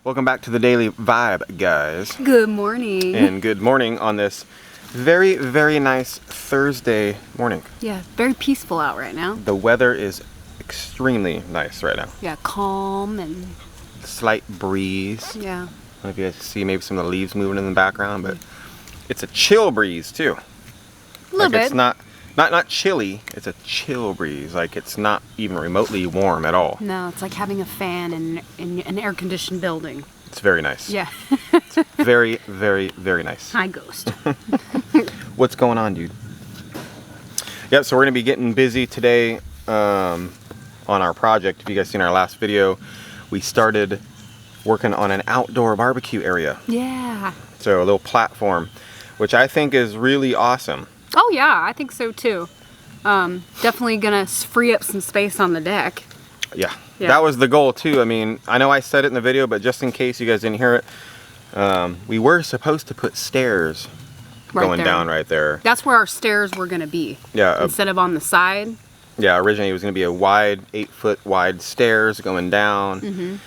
Welcome back to the Daily Vibe, guys. Good morning. And good morning on this very, very nice Thursday morning. Yeah, very peaceful out right now. The weather is extremely nice right now. Yeah, calm and... Slight breeze. Yeah. I don't know if you guys see maybe some of the leaves moving in the background, but it's a chill breeze too. A little bit. It's not chilly, it's a chill breeze. Like it's not even remotely warm at all. No, it's like having a fan in an air-conditioned building. It's very nice. Yeah. Very, very, very nice. Hi, Ghost. What's going on, dude? Yep, so we're going to be getting busy today on our project. If you guys seen our last video, we started working on an outdoor barbecue area. Yeah. So a little platform, which I think is really awesome. Oh, yeah, I think so, too. Definitely going to free up some space on the deck. Yeah, Yeah. that was the goal, too. I mean, I know I said it in the video, but just in case you guys didn't hear it, we were supposed to put stairs going down right there. That's where our stairs were going to be. Yeah. Instead of on the side. Yeah, originally it was going to be a wide, 8-foot wide stairs going down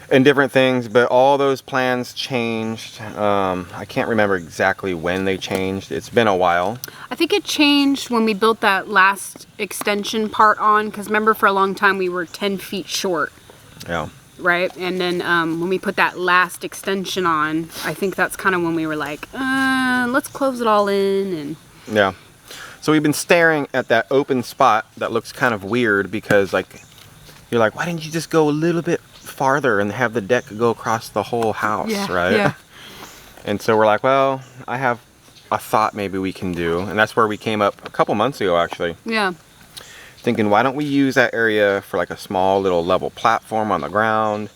and different things, but all those plans changed. I can't remember exactly when they changed. It's been a while. I think it changed when we built that last extension part on, because remember for a long time we were 10 feet short. Yeah. Right? And then when we put that last extension on, I think that's kind of when we were like, let's close it all in. And Yeah. So we've been staring at that open spot that looks kind of weird because like, you're like, why didn't you just go a little bit farther and have the deck go across the whole house, right? Yeah. And so we're like, well, I have a thought maybe we can do. And that's where we came up a couple months ago, actually. Yeah. Thinking, why don't we use that area for like a small little level platform on the ground?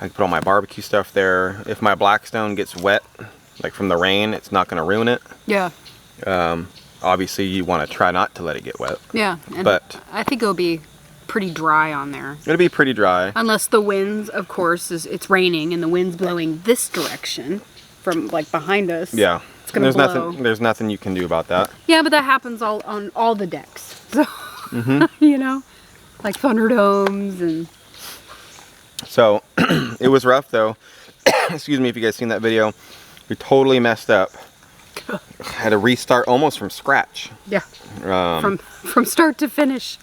I can put all my barbecue stuff there. If my Blackstone gets wet, like from the rain, it's not going to ruin it. Yeah. Obviously, you want to try not to let it get wet. Yeah. And But I think it'll be pretty dry on there. It'll be pretty dry. Unless the winds, of course, it's raining and the wind's blowing this direction from like behind us. Yeah. It's going to blow. There's nothing you can do about that. Yeah, but that happens on all the decks. So, you know, like Thunderdomes and... So, it was rough though. Excuse me if you guys seen that video. We totally messed up. Had to restart almost from scratch. Yeah. From start to finish.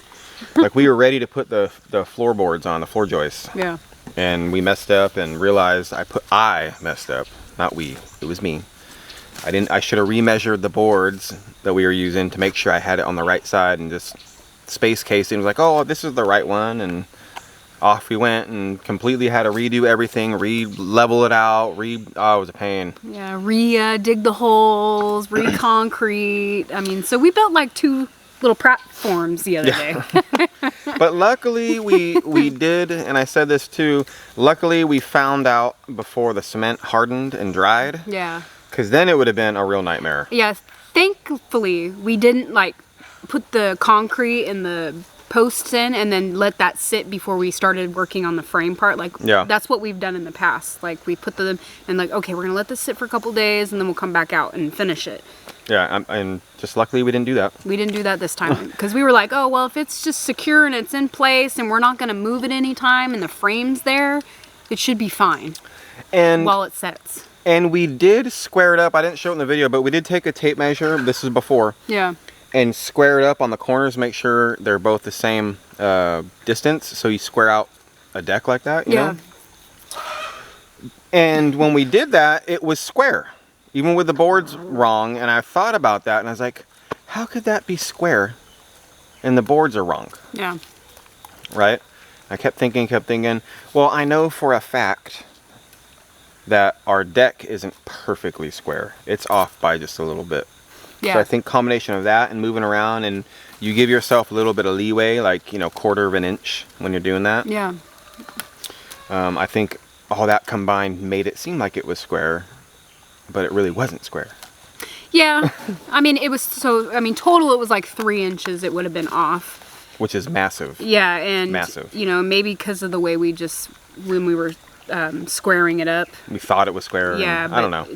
Like we were ready to put the floorboards on, the floor joists. Yeah. And we messed up and realized I messed up. Not we. It was me. I should have remeasured the boards that we were using to make sure I had it on the right side and just space casing. It was like, oh, this is the right one, and off we went and completely had to redo everything, re-level it out, oh, it was a pain. Yeah, dig the holes, re-concrete. I mean, so we built like 2 little platforms the other day. But luckily we did, and I said this too, luckily we found out before the cement hardened and dried. Yeah. Because then it would have been a real nightmare. Yeah, thankfully we didn't like put the concrete and the posts in and then let that sit before we started working on the frame part. Like, yeah. That's what we've done in the past. Like we put them and like, okay, we're gonna let this sit for a couple days and then we'll come back out and finish it. Yeah, and just luckily we didn't do that. We didn't do that this time because we were like, oh, well, if it's just secure and it's in place and we're not gonna move it anytime and the frame's there, it should be fine. And while it sets. And we did square it up. I didn't show it in the video, but we did take a tape measure. This is before. Yeah. And square it up on the corners, make sure they're both the same distance. So you square out a deck like that, you know? And when we did that, it was square, even with the boards wrong. And I thought about that, and I was like, how could that be square and the boards are wrong? Yeah. Right? I kept thinking, well, I know for a fact that our deck isn't perfectly square. It's off by just a little bit. Yeah. So I think combination of that and moving around, and you give yourself a little bit of leeway, like, you know, 1/4 of an inch when you're doing that. Yeah. I think all that combined made it seem like it was square, but it really wasn't square. Yeah. I mean, total it was like 3 inches it would have been off. Which is massive. Yeah, and massive. You know, maybe because of the way when we were squaring it up. We thought it was square. Yeah, I don't know.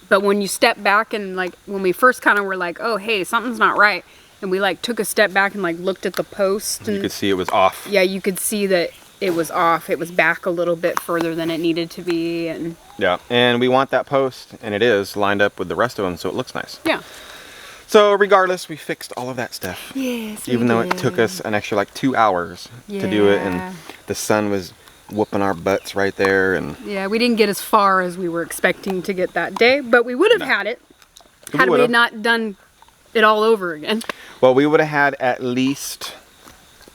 But when you step back and like when we first kind of were like, oh hey, something's not right, and we like took a step back and like looked at the post, and you could see it was off. Yeah, you could see that it was off. It was back a little bit further than it needed to be, and Yeah, and we want that post, and it is lined up with the rest of them, so it looks nice. yeah. So regardless, we fixed all of that stuff. Yes, Even though it took us an extra like 2 hours to do it, Yeah. and the sun was whooping our butts right there, and Yeah, we didn't get as far as we were expecting to get that day, but we would have had it had we would've. not done it all over again. well, we would have had at least,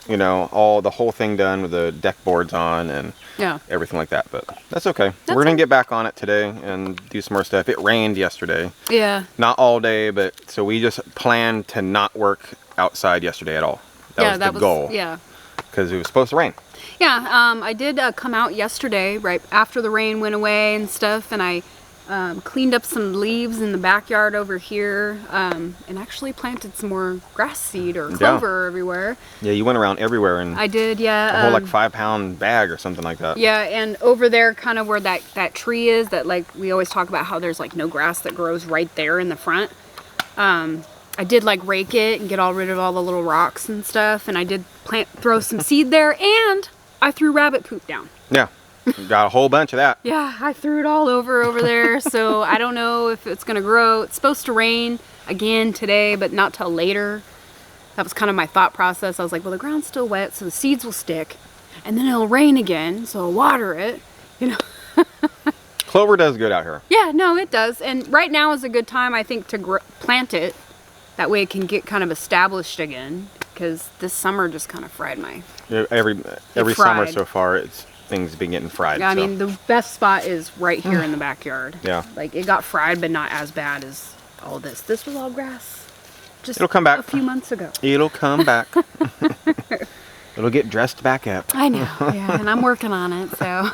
you know, the whole thing done with the deck boards on and Yeah. everything like that. But that's okay. That's We're gonna okay. get back on it today and do some more stuff. It rained yesterday, Yeah. not all day, but so we just planned to not work outside yesterday at all. That was the goal. Yeah. Because it was supposed to rain. Yeah, I did come out yesterday, right after the rain went away and stuff, and I cleaned up some leaves in the backyard over here, and actually planted some more grass seed or clover everywhere. Yeah, you went around everywhere and I did, yeah. a whole like 5-pound bag or something like that. Yeah, and over there, kind of where that tree is, that like we always talk about how there's like no grass that grows right there in the front. I did like rake it and get rid of all the little rocks and stuff, and I did throw some seed there, and I threw rabbit poop down. Yeah, got a whole bunch of that. Yeah, I threw it all over there, so I don't know if it's gonna grow. It's supposed to rain again today, but not till later. That was kind of my thought process. I was like, well, the ground's still wet, so the seeds will stick, and then it'll rain again, so I'll water it, you know. Clover does good out here. Yeah, no, it does. And right now is a good time, I think, to plant it. That way it can get kind of established again, because this summer just kind of fried my... Every summer fried. so far, things been getting fried. Yeah, I so. mean, the best spot is right here in the backyard. Yeah. Like, it got fried, but not as bad as all this. This was all grass just It'll come back. a few months ago. It'll come back. It'll get dressed back up. I know, yeah, and I'm working on it, so...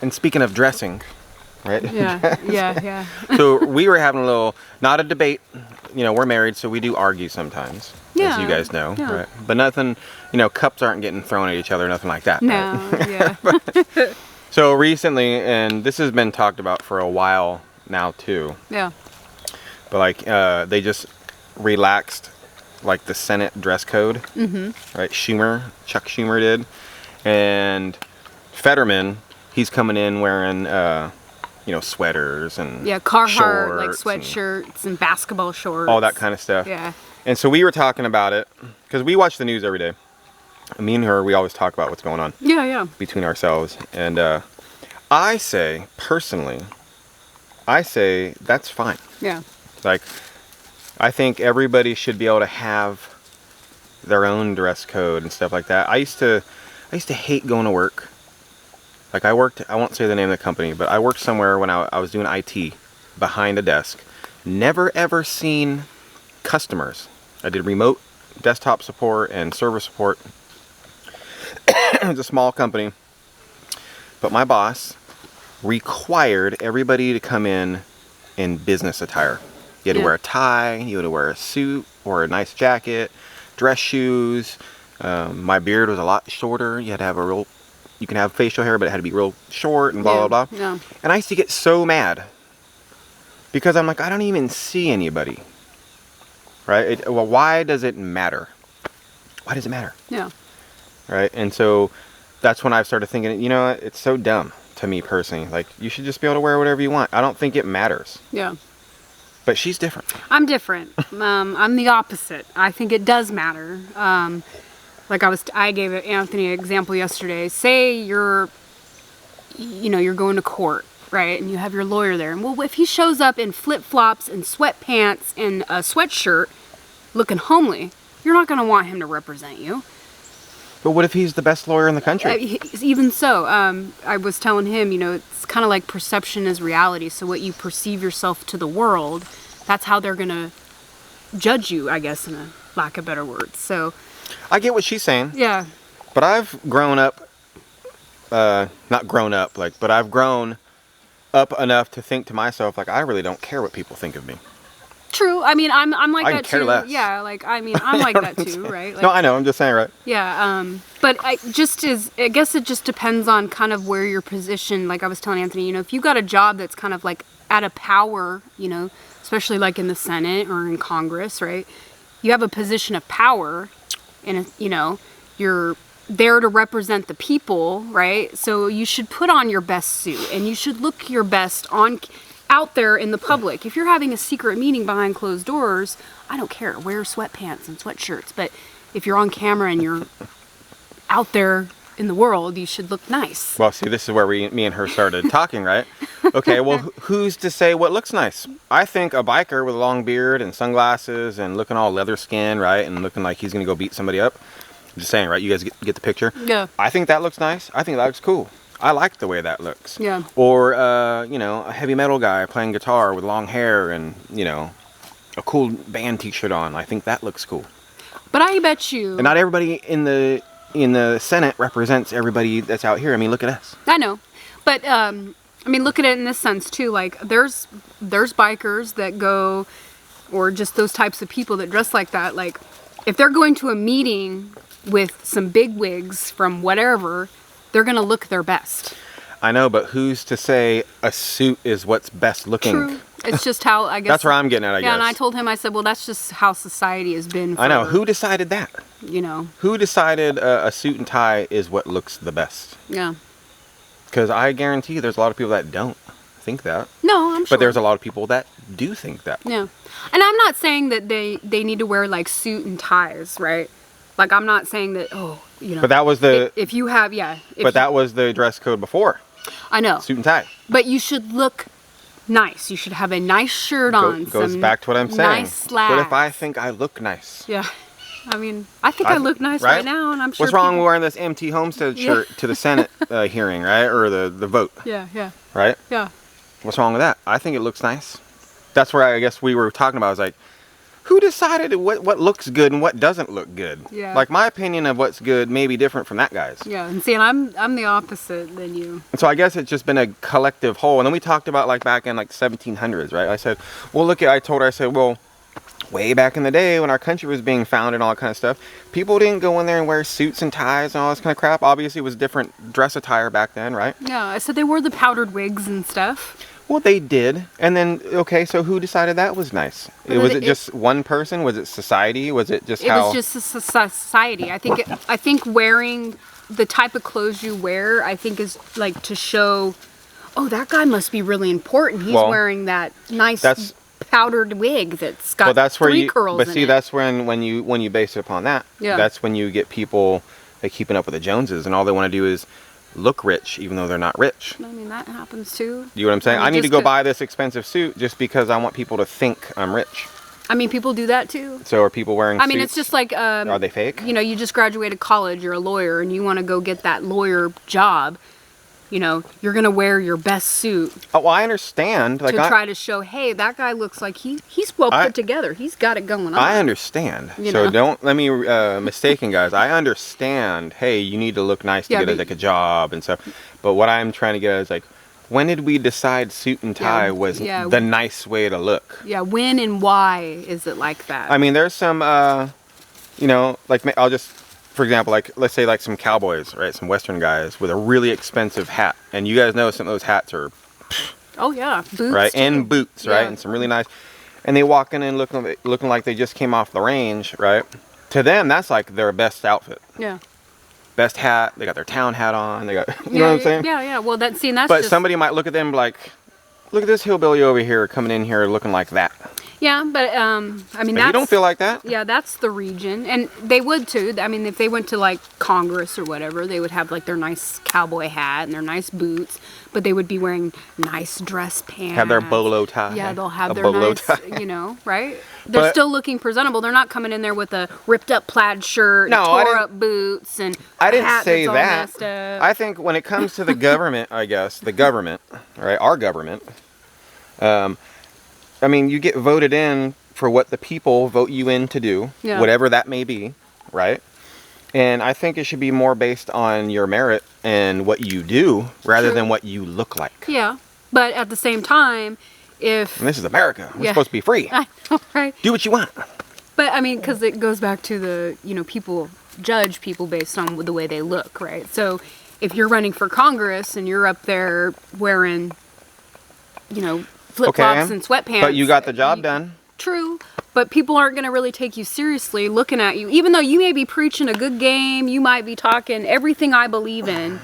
And speaking of dressing, right? Yeah. So we were having a little, not a debate. You know, we're married, so we do argue sometimes, as you guys know, yeah. right? But nothing, you know, cups aren't getting thrown at each other, nothing like that. No, right? yeah. So recently, and this has been talked about for a while now too, Yeah. but like they just relaxed like the Senate dress code, right? Chuck Schumer did, and Fetterman, he's coming in wearing you know, sweaters and Yeah, Carhartt, like shorts and sweatshirts and basketball shorts. all that kind of stuff. Yeah. And so we were talking about it because we watch the news every day. Me and her, we always talk about what's going on Yeah. between ourselves. And I say, personally, that's fine. Yeah. Like, I think everybody should be able to have their own dress code and stuff like that. I used to hate going to work. Like I won't say the name of the company, but I worked somewhere when I was doing IT behind a desk. Never ever seen customers. I did remote desktop support and server support. It was a small company. But my boss required everybody to come in business attire. You had to wear a tie, you had to wear a suit or a nice jacket, dress shoes. My beard was a lot shorter. You had to have you can have facial hair, but it had to be real short and blah, blah, blah. Yeah. And I used to get so mad because I'm like, I don't even see anybody, right? Well, why does it matter? Why does it matter? Yeah. Right? And so that's when I started thinking, you know, it's so dumb to me personally. Like, you should just be able to wear whatever you want. I don't think it matters. Yeah. But she's different. I'm different. I'm the opposite. I think it does matter. Like I gave Anthony an example yesterday. Say you're going to court, right? And you have your lawyer there. And well, if he shows up in flip-flops and sweatpants and a sweatshirt looking homely, you're not going to want him to represent you. But what if he's the best lawyer in the country? Even so, I was telling him, it's kind of like perception is reality. So what you perceive yourself to the world, that's how they're going to judge you, I guess, in a lack of better words. So I get what she's saying. yeah. But I've grown up, not grown up, but I've grown up enough to think to myself, like, I really don't care what people think of me. True. I mean, I'm like I that can care too. less. Yeah, like I'm like that too, right? Like, No, I know. I'm just saying, right? yeah. But I guess it just depends on kind of where you're positioned. Like I was telling Anthony, if you got a job that's kind of like at a power, especially like in the Senate or in Congress, right? You have a position of power, and you're there to represent the people, right? So you should put on your best suit and you should look your best out there in the public. If you're having a secret meeting behind closed doors, I don't care. Wear sweatpants and sweatshirts. But if you're on camera and you're out there in the world, you should look nice. Well, see, this is where me and her started talking, right? Okay, well, who's to say what looks nice? I think a biker with a long beard and sunglasses and looking all leather skin, right? And looking like he's going to go beat somebody up. I'm just saying, right? You guys get the picture? Yeah. I think that looks nice. I think that looks cool. I like the way that looks. Yeah. Or, you know, a heavy metal guy playing guitar with long hair and, you know, a cool band t-shirt on. I think that looks cool. But I bet you... And not everybody in the Senate represents everybody that's out here. I mean, look at us. I know. But, I mean, look at it in this sense, too. Like, there's bikers that go, or just those types of people that dress like that. Like, if they're going to a meeting with some big wigs from whatever, they're going to look their best. I know, but who's to say a suit is what's best looking? True. It's just how, I guess... That's where I'm getting at, I guess. Yeah, and I told him, I said, well, that's just how society has been for... I know. Who decided that? You know. Who decided a suit and tie is what looks the best? Yeah. Because I guarantee there's a lot of people that don't think that. No, I'm sure. But there's a lot of people that do think that. Yeah. And I'm not saying that they need to wear, like, suit and ties, right? Like, I'm not saying that, oh, you know. But that was the... If you have, yeah. But that was the dress code before. I know. Suit and tie. But you should look nice. You should have a nice shirt on. Goes back to what I'm saying. Nice slacks. What if I think I look nice? Yeah. I mean, I think I look nice right now, and I'm sure What's wrong with wearing this MT Homestead shirt to the Senate hearing, right? Or the vote. Yeah, yeah. Right? Yeah. What's wrong with that? I think it looks nice. That's where I guess we were talking about. I was like, who decided what looks good and what doesn't look good? Yeah. Like, my opinion of what's good may be different from that guy's. Yeah, and see, and I'm the opposite than you. And so I guess it's just been a collective whole. And then we talked about, like, back in, like, 1700s, right? I said, well, I told her, I said, well, way back in the day when our country was being founded and all that kind of stuff, people didn't go in there and wear suits and ties and all this kind of crap. Obviously, it was different dress attire back then, right? Yeah, I said they wore the powdered wigs and stuff. Well, they did. And then, okay, so who decided that was nice? Was it just one person? Was it society? Was it just how... It was just a society. I think wearing the type of clothes you wear, I think is like to show, oh, that guy must be really important. He's wearing that nice powdered wig that's got three curls in it. But see, that's when you base it upon that. Yeah. That's when you get people like keeping up with the Joneses and all they want to do is look rich even though they're not rich. I mean, that happens too. You know what I'm saying? I need to go buy this expensive suit just because I want people to think I'm rich. I mean, people do that too. So are people wearing suits? I mean, it's just like... are they fake? You know, you just graduated college, you're a lawyer, and you want to go get that lawyer job. You know, you're going to wear your best suit. Oh, well, I understand. Like, to try to show, hey, that guy looks like he's well put together. He's got it going on. I understand. So don't let me mistaken, guys. I understand, hey, you need to look nice to get like a job and stuff. But what I'm trying to get at is like, when did we decide suit and tie was the nice way to look? Yeah, when and why is it like that? I mean, there's some, you know, like I'll just, for example, like let's say like some cowboys, right? Some Western guys with a really expensive hat. And you guys know some of those hats are... Oh, yeah. Boots. Right? Too. And boots, right? And some really nice... And they walk in and looking like they just came off the range, right? To them, that's like their best outfit. Yeah. Best hat. They got their town hat on. They got, you know what I'm saying? Yeah, yeah. Well, that's But somebody might look at them like, look at this hillbilly over here coming in here looking like that. Yeah, but I mean, you don't feel like that? Yeah, that's the region, and they would too. I mean, if they went to like Congress or whatever, they would have like their nice cowboy hat and their nice boots, but they would be wearing nice dress pants. Have their bolo tie. Yeah, they'll have their nice, you know, right? They're still looking presentable. They're not coming in there with a ripped up plaid shirt, and tore up boots, and I didn't say all that. messed up. I think when it comes to the government, I guess the government, right? Our government. I mean, you get voted in for what the people vote you in to do, whatever that may be, right? And I think it should be more based on your merit and what you do rather than what you look like. Yeah, but at the same time, and this is America. We're supposed to be free. I know, right? Do what you want. But I mean, because it goes back to the, you know, people judge people based on the way they look, right? So if you're running for Congress and you're up there wearing, you know, flip-flops and sweatpants. But you got the job done. True. but people aren't going to really take you seriously looking at you. Even though you may be preaching a good game, you might be talking everything I believe in.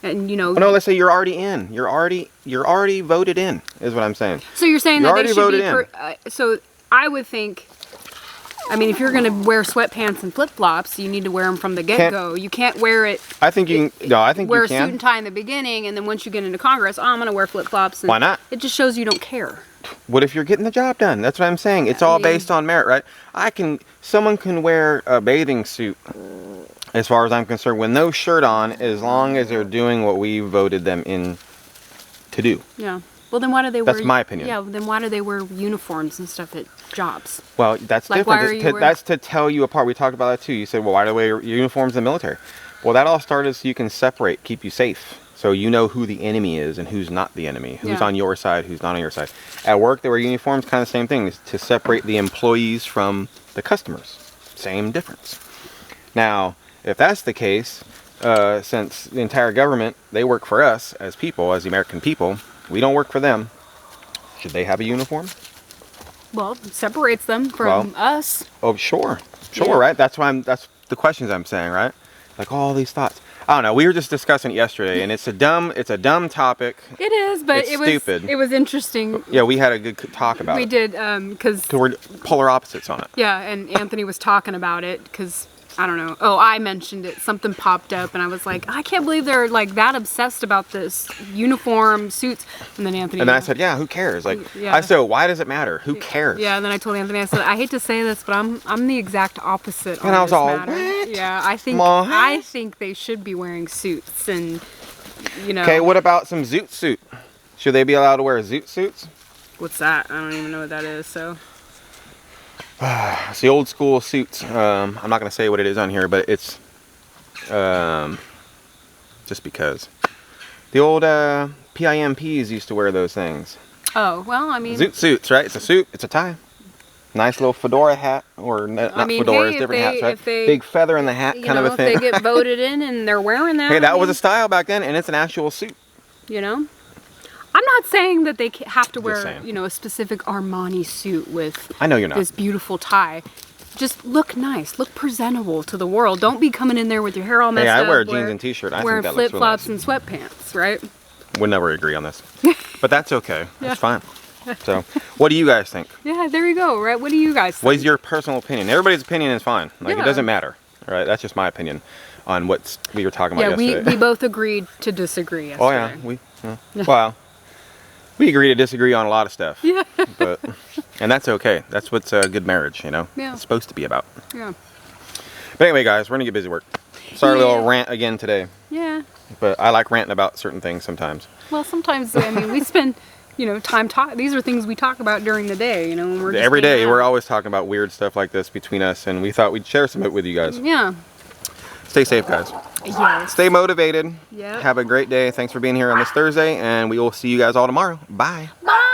And, you know. Oh, no, let's say you're already in. You're already voted in, is what I'm saying. So you're saying You're that they already should be. So I would think. I mean, if you're going to wear sweatpants and flip-flops, you need to wear them from the get-go. You can't wear it. I think you can. No, I think wear you a suit can. and tie in the beginning, and then once you get into Congress, oh, I'm going to wear flip-flops. Why not? It just shows you don't care. What if you're getting the job done? That's what I'm saying. It's all based on merit, right? Someone can wear a bathing suit, as far as I'm concerned, with no shirt on, as long as they're doing what we voted them in to do. Yeah. Well, then why do they wear... That's my opinion. Yeah, then why do they wear uniforms and stuff at jobs? Well, that's Like, different. That's to tell you apart. We talked about that too. You said, well, why do they wear uniforms in the military? Well, that all started so you can separate, keep you safe. So you know who the enemy is and who's not the enemy. Who's on your side, who's not on your side. At work, they wear uniforms, kind of same thing. To separate the employees from the customers. Same difference. Now, if that's the case, since the entire government, they work for us as people, as the American people, we don't work for them. Should they have a uniform? Well, it separates them from us. Oh, sure, right? That's the questions I'm saying, right? Like all these thoughts. I don't know. We were just discussing it yesterday, and it's a dumb topic. It is, but it's stupid. It was interesting. Yeah, we had a good talk about it. We did, because we're polar opposites on it. Yeah, and Anthony was talking about it because, I don't know. Oh, I mentioned it. Something popped up, and I was like, I can't believe they're like that obsessed about this uniform, suits. And then Anthony. And then I said, yeah, who cares? Like, yeah. I said, why does it matter? Who cares? Yeah, and then I told Anthony, I said, I hate to say this, but I'm the exact opposite. And I was all, matter. what? Yeah, I think they should be wearing suits, and you know. Okay, what about some zoot suit? Should they be allowed to wear zoot suits? What's that? I don't even know what that is. So. It's the old school suits. I'm not going to say what it is on here, but it's just because. The old PIMPs used to wear those things. Oh, well, I mean... Zoot suits, right? It's a suit, it's a tie. Nice little fedora hat, or not fedoras, different hats, right? Big feather in the hat kind of a thing. If they get voted in and they're wearing that... Hey, that was a style back then, and it's an actual suit. You know? I'm not saying that they have to wear, you know, a specific Armani suit with I know you're not. This beautiful tie. Just look nice, look presentable to the world. Don't be coming in there with your hair all messed up. Hey, I wear jeans and t-shirt. I wearing think that looks flip-flops really nice. and sweatpants, right? We'll never agree on this, but that's okay. That's fine. So, what do you guys think? Yeah, there you go. Right? What do you guys think? What is your personal opinion? Everybody's opinion is fine. Like it doesn't matter. All right, that's just my opinion on what we were talking about yesterday. Yeah, we both agreed to disagree yesterday. Oh yeah, well. We agree to disagree on a lot of stuff. Yeah. And that's okay. That's what's a good marriage, you know? Yeah. It's supposed to be about. Yeah. But anyway, guys, we're going to get busy work. Sorry, a little rant again today. Yeah. But I like ranting about certain things sometimes. Well, sometimes, I mean, we spend, you know, time talking. These are things we talk about during the day, you know, when we're just every day. out. We're always talking about weird stuff like this between us, and we thought we'd share some of it with you guys. Yeah. Stay safe, guys. Yes. Stay motivated. Yep. Have a great day. Thanks for being here on this Thursday, and we will see you guys all tomorrow. Bye. Bye.